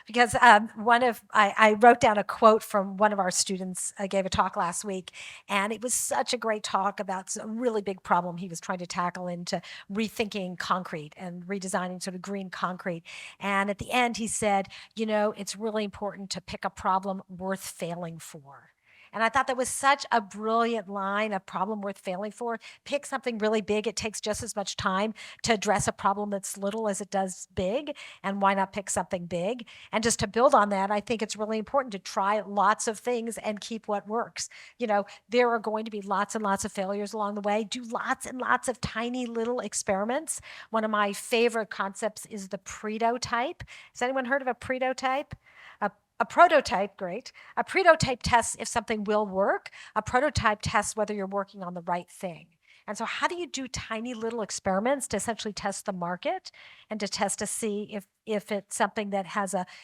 Because I wrote down a quote from one of our students. I gave a talk last week, and it was such a great talk about a really big problem he was trying to tackle into rethinking concrete and redesigning sort of green concrete. And at the end, he said, it's really important to pick a problem worth failing for. And I thought that was such a brilliant line, a problem worth failing for. Pick something really big. It takes just as much time to address a problem that's little as it does big. And why not pick something big? And just to build on that, I think it's really important to try lots of things and keep what works. There are going to be lots and lots of failures along the way. Do lots and lots of tiny little experiments. One of my favorite concepts is the Pareto-type. Has anyone heard of a Pareto-type? A prototype, great. A prototype tests if something will work. A prototype tests whether you're working on the right thing. And so how do you do tiny little experiments to essentially test the market and to see if it's something that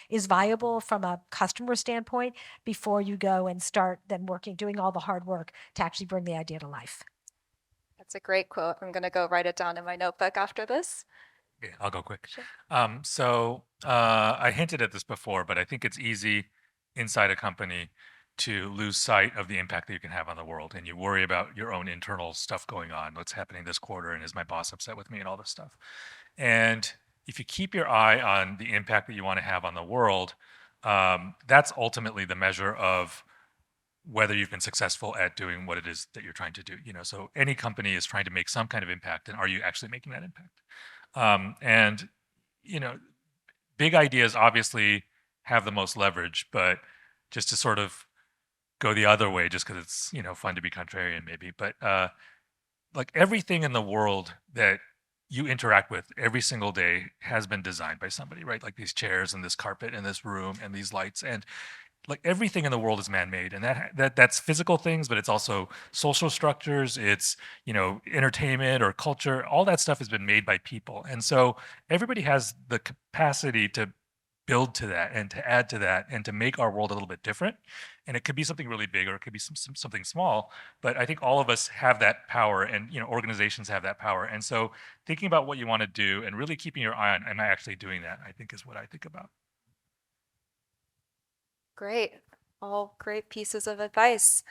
is viable from a customer standpoint before you go and start then doing all the hard work to actually bring the idea to life? That's a great quote. I'm going to go write it down in my notebook after this. Yeah, I'll go quick. Sure. I hinted at this before, but I think it's easy inside a company to lose sight of the impact that you can have on the world, and you worry about your own internal stuff going on, what's happening this quarter, and is my boss upset with me, and all this stuff. And if you keep your eye on the impact that you want to have on the world, that's ultimately the measure of whether you've been successful at doing what it is that you're trying to do. So any company is trying to make some kind of impact, and are you actually making that impact? And big ideas obviously have the most leverage, but just to sort of go the other way, just because it's fun to be contrarian maybe, but like everything in the world that you interact with every single day has been designed by somebody, right? Like these chairs and this carpet and this room and these lights, and like everything in the world is man-made, and that's physical things, but it's also social structures, it's entertainment or culture. All that stuff has been made by people, and so everybody has the capacity to build to that and to add to that and to make our world a little bit different. And it could be something really big or it could be something small, but I think all of us have that power, and organizations have that power. And so thinking about what you want to do and really keeping your eye on, am I actually doing that, I think is what I think about. Great. All great pieces of advice.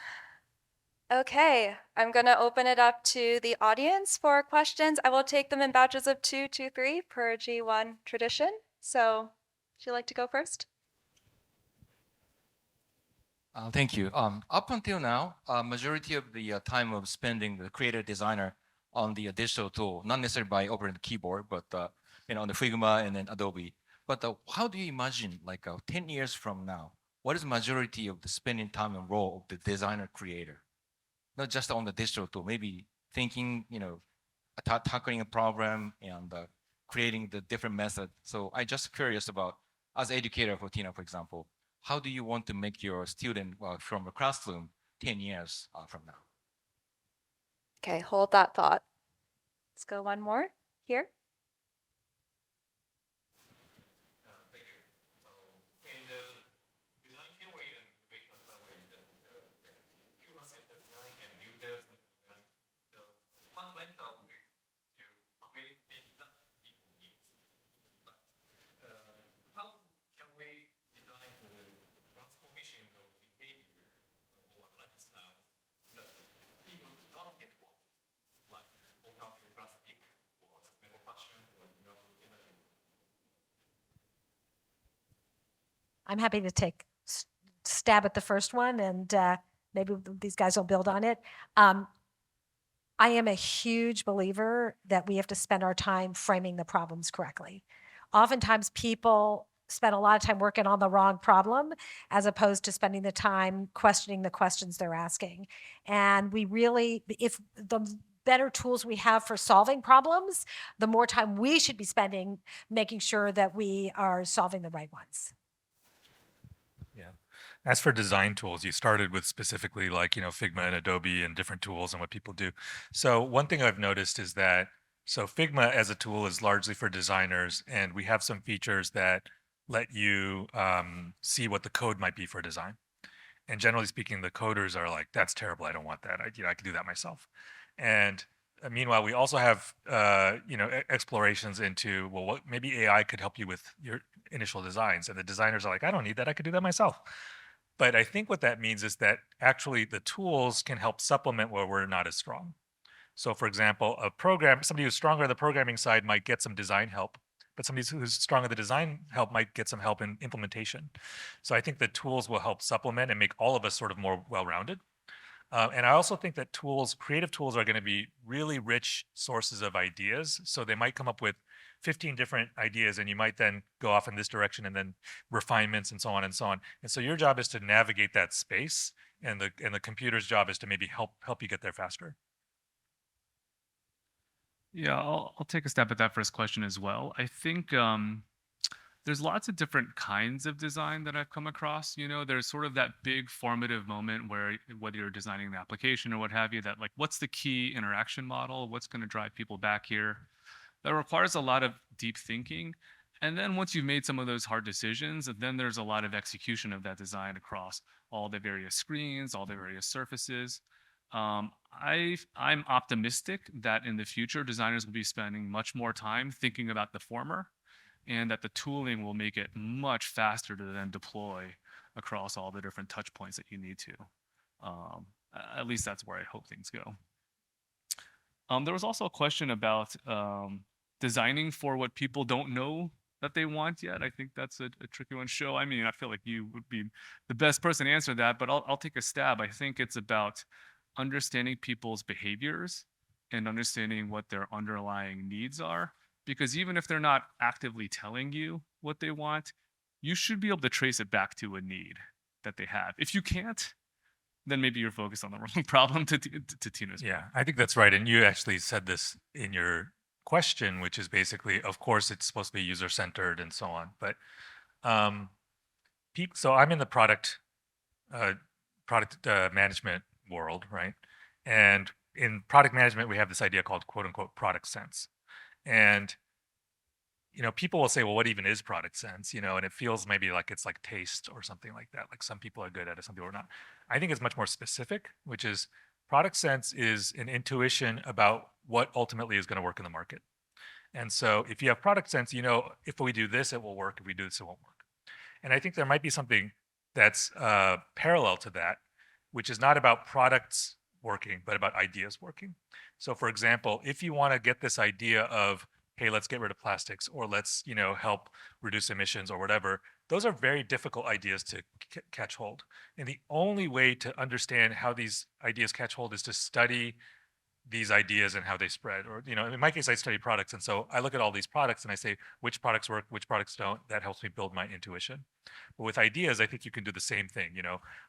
Okay, I'm going to open it up to the audience for questions. I will take them in batches of 2, 2, 3 per G1 tradition. So, would you like to go first? Thank you. Up until now, majority of the time of spending the creative designer on the digital tool, not necessarily by operating the keyboard, but on the Figma and then Adobe. But how do you imagine, like 10 years from now, what is majority of the spending time and role of the designer creator? Not just on the digital tool, maybe thinking, tackling a problem and creating the different method. So I just curious about, as educator for Tina, for example, how do you want to make your student from a classroom 10 years from now? Okay, hold that thought. Let's go one more here. I'm happy to take stab at the first one, and maybe these guys will build on it. I am a huge believer that we have to spend our time framing the problems correctly. Oftentimes people spend a lot of time working on the wrong problem as opposed to spending the time questioning the questions they're asking. And we really, if the better tools we have for solving problems, the more time we should be spending making sure that we are solving the right ones. Yeah. As for design tools, you started with specifically like, Figma and Adobe and different tools and what people do. So one thing I've noticed is that, so Figma as a tool is largely for designers, and we have some features that let you see what the code might be for design. And generally speaking, the coders are like, that's terrible. I don't want that. I can do that myself. And meanwhile, we also have, explorations into, well, what maybe AI could help you with your initial designs. And the designers are like, I don't need that. I could do that myself. But I think what that means is that actually the tools can help supplement where we're not as strong. So for example, somebody who's stronger on the programming side might get some design help, but somebody who's strong on the design help might get some help in implementation. So I think the tools will help supplement and make all of us sort of more well-rounded. And I also think that creative tools are going to be really rich sources of ideas. So they might come up with 15 different ideas, and you might then go off in this direction and then refinements and so on and so on. And so your job is to navigate that space, and the computer's job is to maybe help you get there faster. Yeah, I'll take a stab at that first question as well. I think there's lots of different kinds of design that I've come across. There's sort of that big formative moment where whether you're designing an application or what have you, that like, what's the key interaction model? What's going to drive people back here? That requires a lot of deep thinking. And then once you've made some of those hard decisions, then there's a lot of execution of that design across all the various screens, all the various surfaces. I'm optimistic that in the future, designers will be spending much more time thinking about the former, and that the tooling will make it much faster to then deploy across all the different touch points that you need to. At least that's where I hope things go. There was also a question about designing for what people don't know that they want yet. I think that's a tricky one. Show, I mean, I feel like you would be the best person to answer that, but I'll take a stab. I think it's about understanding people's behaviors and understanding what their underlying needs are. Because even if they're not actively telling you what they want, you should be able to trace it back to a need that they have. If you can't, then maybe you're focused on the wrong problem, to Tina's point. Yeah, I think that's right. And you actually said this in your question, which is basically, of course, it's supposed to be user-centered and so on. But so I'm in the product management world, right? And in product management, we have this idea called "quote unquote" product sense. And people will say, well, what even is product sense? And it feels maybe like it's like taste or something like that. Like some people are good at it, some people are not. I think it's much more specific, which is product sense is an intuition about what ultimately is going to work in the market. And so if you have product sense, if we do this, it will work. If we do this, it won't work. And I think there might be something that's parallel to that, which is not about products working, but about ideas working. So for example, if you want to get this idea of, hey, let's get rid of plastics, or let's, help reduce emissions or whatever, those are very difficult ideas to catch hold. And the only way to understand how these ideas catch hold is to study these ideas and how they spread. Or, in my case, I study products. And so I look at all these products and I say, which products work, which products don't. That helps me build my intuition. But with ideas, I think you can do the same thing.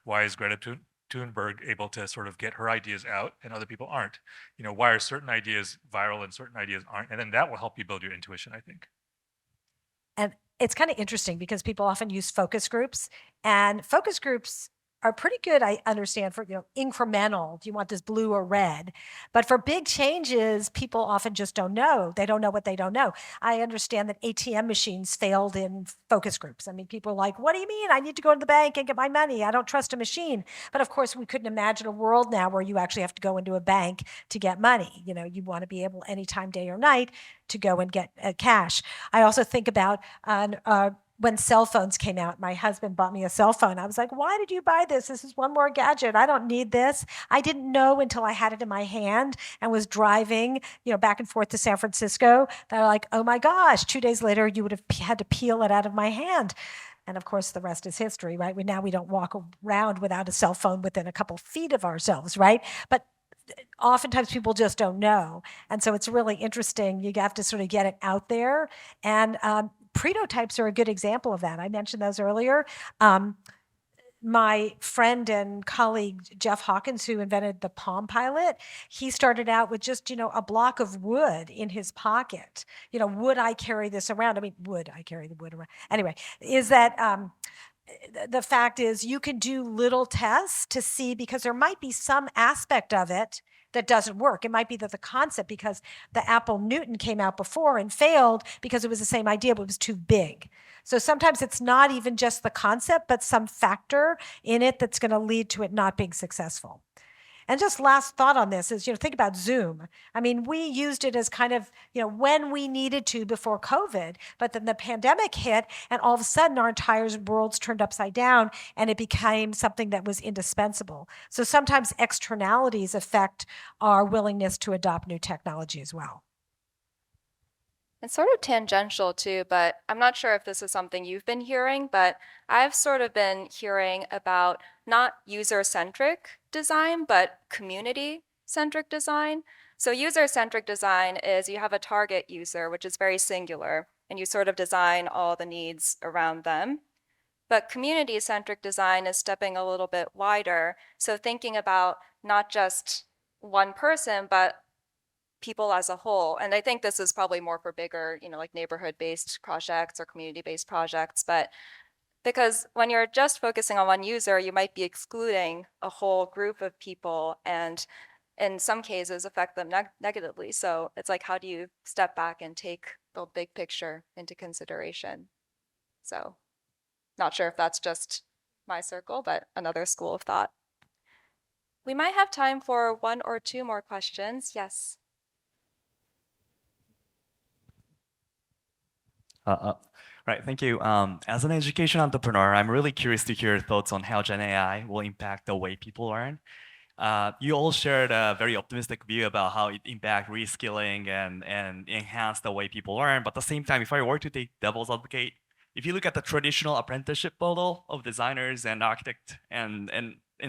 Why is Greta Thunberg able to sort of get her ideas out and other people aren't? Why are certain ideas viral and certain ideas aren't? And then that will help you build your intuition, I think. And it's kind of interesting because people often use focus groups, and focus groups are pretty good, I understand, for incremental. Do you want this blue or red? But for big changes, people often just don't know. They don't know what they don't know. I understand that ATM machines failed in focus groups. I mean, people are like, what do you mean? I need to go to the bank and get my money. I don't trust a machine. But of course, we couldn't imagine a world now where you actually have to go into a bank to get money. You want to be able anytime, day or night, to go and get cash. I also think about when cell phones came out. My husband bought me a cell phone. I was like, why did you buy this? This is one more gadget. I don't need this. I didn't know until I had it in my hand and was driving, back and forth to San Francisco, that like, oh my gosh, 2 days later, you would have had to peel it out of my hand. And of course, the rest is history, right? Now we don't walk around without a cell phone within a couple feet of ourselves, right? But oftentimes people just don't know. And so it's really interesting. You have to sort of get it out there. And prototypes are a good example of that. I mentioned those earlier. My friend and colleague, Jeff Hawkins, who invented the Palm Pilot, he started out with just, a block of wood in his pocket. Would I carry this around? I mean, would I carry the wood around? Anyway, is that the fact is you can do little tests to see, because there might be some aspect of it that doesn't work. It might be that the concept, because the Apple Newton came out before and failed because it was the same idea, but it was too big. So sometimes it's not even just the concept, but some factor in it that's going to lead to it not being successful. And just last thought on this is, think about Zoom. I mean, we used it as kind of, when we needed to before COVID, but then the pandemic hit and all of a sudden our entire worlds turned upside down and it became something that was indispensable. So sometimes externalities affect our willingness to adopt new technology as well. It's sort of tangential too, but I'm not sure if this is something you've been hearing, but I've sort of been hearing about not user-centric design, but community-centric design. So user-centric design is you have a target user, which is very singular, and you sort of design all the needs around them. But community-centric design is stepping a little bit wider. So thinking about not just one person, but people as a whole. And I think this is probably more for bigger, like neighborhood-based projects or community-based projects. But because when you're just focusing on one user, you might be excluding a whole group of people and in some cases affect them negatively. So it's like, how do you step back and take the big picture into consideration? So not sure if that's just my circle, but another school of thought. We might have time for 1 or 2 more questions. Yes. Right, thank you. As an education entrepreneur, I'm really curious to hear your thoughts on how Gen AI will impact the way people learn. You all shared a very optimistic view about how it impact reskilling and enhance the way people learn. But at the same time, if I were to take devil's advocate, if you look at the traditional apprenticeship model of designers and architect and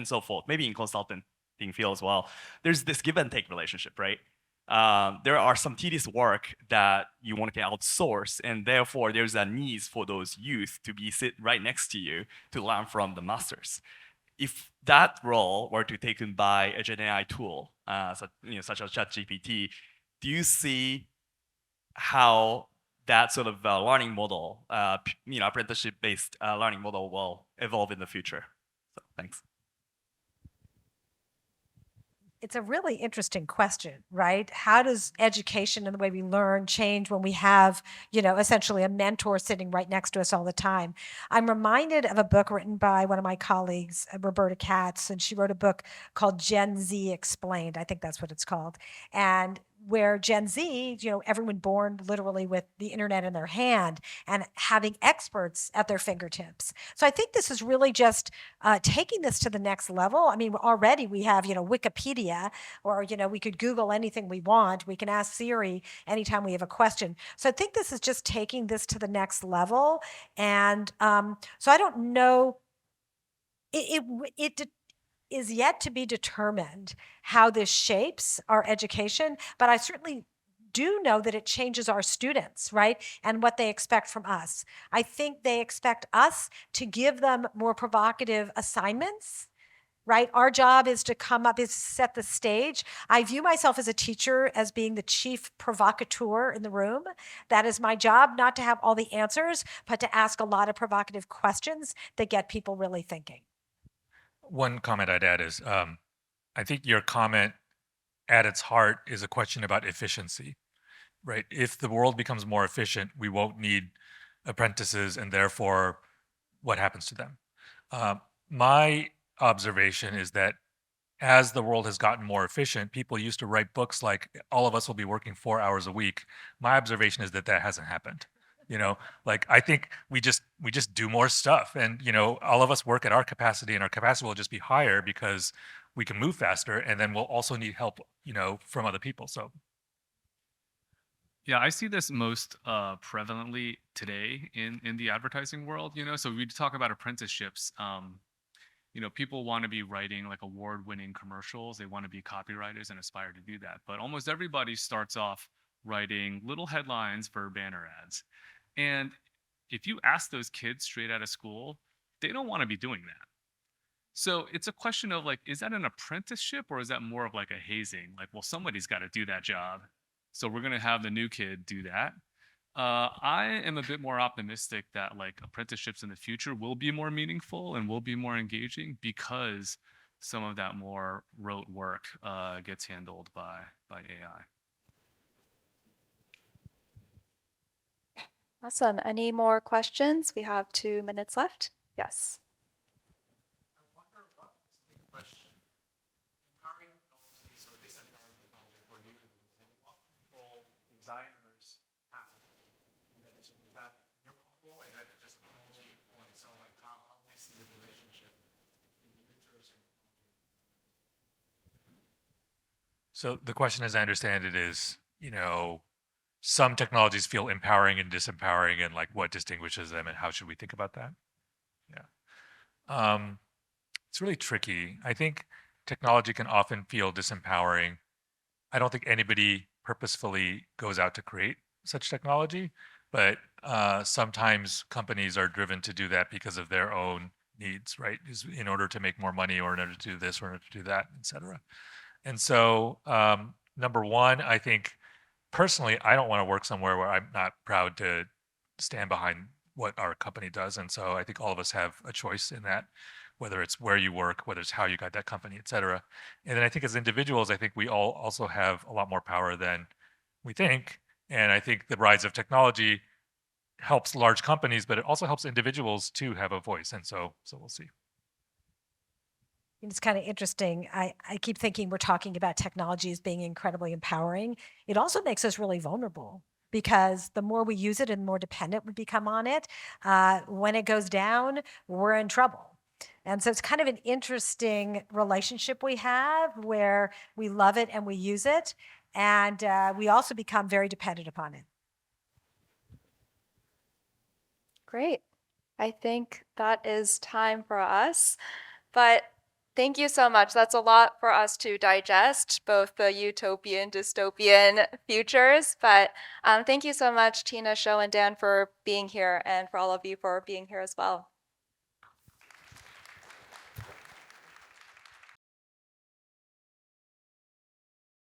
so forth, maybe in consulting field as well, there's this give and take relationship, right? There are some tedious work that you want to outsource, and therefore there's a need for those youth to be sit right next to you to learn from the masters. If that role were to be taken by a Gen AI tool, such as ChatGPT, do you see how that sort of learning model, apprenticeship-based learning model will evolve in the future? So, thanks. it's a really interesting question, right? How does education and the way we learn change when we have, essentially a mentor sitting right next to us all the time? I'm reminded of a book written by one of my colleagues, Roberta Katz, and she wrote a book called Gen Z Explained. I think that's what it's called. And where Gen Z, everyone born literally with the internet in their hand and having experts at their fingertips. So I think this is really just taking this to the next level. I mean, already we have, Wikipedia, or, we could Google anything we want. We can ask Siri anytime we have a question. So I think this is just taking this to the next level. And so I don't know. It is yet to be determined how this shapes our education, but I certainly do know that it changes our students, right? And what they expect from us. I think they expect us to give them more provocative assignments, right? Our job is to set the stage. I view myself as a teacher as being the chief provocateur in the room. That is my job, not to have all the answers, but to ask a lot of provocative questions that get people really thinking. One comment I'd add is I think your comment at its heart is a question about efficiency, right? If the world becomes more efficient, we won't need apprentices, and therefore, what happens to them? My observation is that as the world has gotten more efficient, people used to write books like all of us will be working 4 hours a week. My observation is that that hasn't happened. Like I think we just do more stuff, and all of us work at our capacity, and our capacity will just be higher because we can move faster, and then we'll also need help, from other people. So Yeah, I see this most prevalently today in the advertising world. So we talk about apprenticeships. People want to be writing like award-winning commercials. They want to be copywriters and aspire to do that. But almost everybody starts off writing little headlines for banner ads. And if you ask those kids straight out of school, they don't want to be doing that. So it's a question of like, is that an apprenticeship or is that more of like a hazing? Like, well, somebody's got to do that job. So we're going to have the new kid do that. I am a bit more optimistic that like apprenticeships in the future will be more meaningful and will be more engaging because some of that more rote work gets handled by AI. Awesome. Any more questions? We have 2 minutes left. Yes. So the question, as I understand it, is, some technologies feel empowering and disempowering, and like what distinguishes them, and how should we think about that? Yeah. It's really tricky. I think technology can often feel disempowering. I don't think anybody purposefully goes out to create such technology, but sometimes companies are driven to do that because of their own needs, right? Is in order to make more money, or in order to do this, or in order to do that, etc. And so, number one, I think personally, I don't want to work somewhere where I'm not proud to stand behind what our company does. And so I think all of us have a choice in that, whether it's where you work, whether it's how you got that company, et cetera. And then I think as individuals, I think we all also have a lot more power than we think. And I think the rise of technology helps large companies, but it also helps individuals to have a voice. And so we'll see. It's kind of interesting. I keep thinking we're talking about technology as being incredibly empowering. It also makes us really vulnerable because the more we use it and the more dependent we become on it, when it goes down, we're in trouble. And so it's kind of an interesting relationship we have where we love it and we use it, and we also become very dependent upon it. Great. I think that is time for us. But thank you so much. That's a lot for us to digest, both the utopian, dystopian futures. But thank you so much, Tina, Sho, and Dan, for being here, and for all of you for being here as well.